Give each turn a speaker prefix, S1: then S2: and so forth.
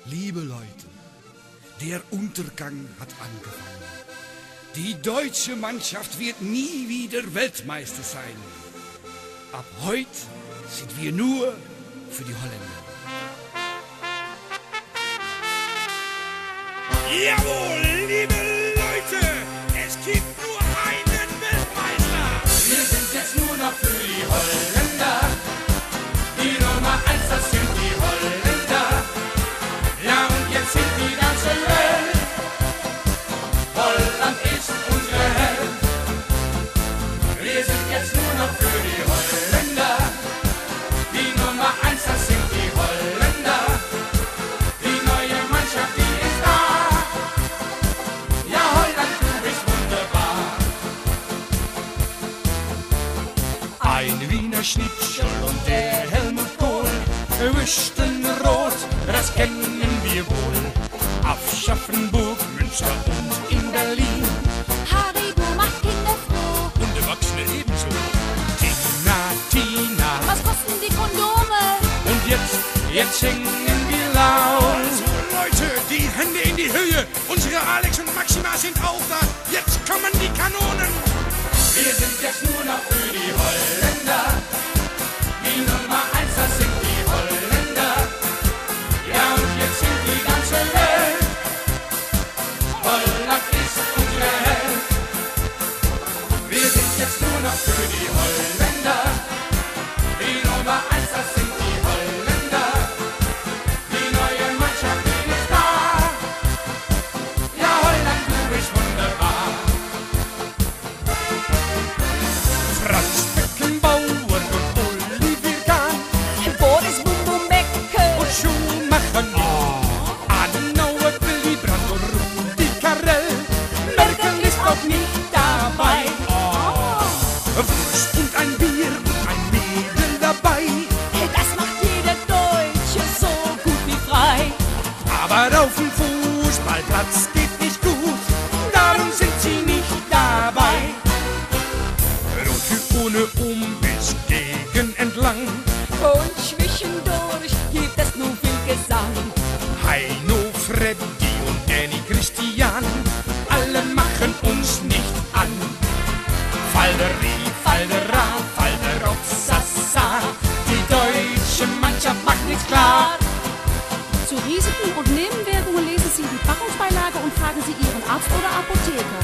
S1: Liebe Leute, der Untergang hat angefangen. Die deutsche Mannschaft wird nie wieder Weltmeister sein. Ab heute sind wir nur für die Holländer. Jawohl, liebe Leute, es gibt nur einen Weltmeister.
S2: Wir sind jetzt nur noch für die Holländer. Die Nummer 1, das sind die Holländer. Ja, und jetzt sind die ganze Welt. Holland ist unsere Held. Wir sind jetzt nur noch für die Holländer. Die Nummer 1, das sind die Holländer. Die neue Mannschaft, die ist da. Ja, Holland, du bist wunderbar.
S1: Ein Wiener Schnitzel und der Helmut Kohl wüssten rot, das kennen wir wohl. Auf Schaffenburg, Münster und in Berlin.
S3: Haribo macht Kinder froh.
S1: Und Erwachsene ebenso. Tina,
S3: Was kosten die Kondome?
S1: und jetzt hängen wir laut.
S4: Also Leute, die Hände in die Höhe. Unsere Alex und Maxima sind auch da. Jetzt kommen die Kanonen.
S2: Wir sind jetzt nur noch für die Holländer. Die Nummer 1, das sind die Holländer. Ja, und jetzt sind die ganze Welt. Holland ist unsere Held. Wir sind jetzt nur noch für die Holländer. Die Nummer 1, das sind die Holländer. Die neue Mannschaft, die ist da. Ja, Holland, du bist wunderbar.
S1: Franz Beckenbauer und Oliver Kahn
S3: Boris Bum Bum Becke.
S1: und Schumacher nicht. Adenauer, Willy Brandt und Rudi Carrell. Merkel ist auch nicht dabei. Wurst und ein Bier und ein Mädel dabei.
S3: Das macht jeder Deutsche so gut wie frei.
S1: Aber auf dem Fußballplatz geht nicht gut, darum sind sie nicht dabei. Rot für ohne bis gegen entlang.
S3: Und zwischendurch gibt es nur viel Gesang.
S1: Heino, Freddy und Danny Christian, alle machen uns nicht an. Falderi, Faldera, Falderop, Sassa, die deutsche Mannschaft macht nichts klar.
S5: Zu Risiken und Nebenwirkungen lesen Sie die Packungsbeilage und fragen Sie Ihren Arzt oder Apotheker.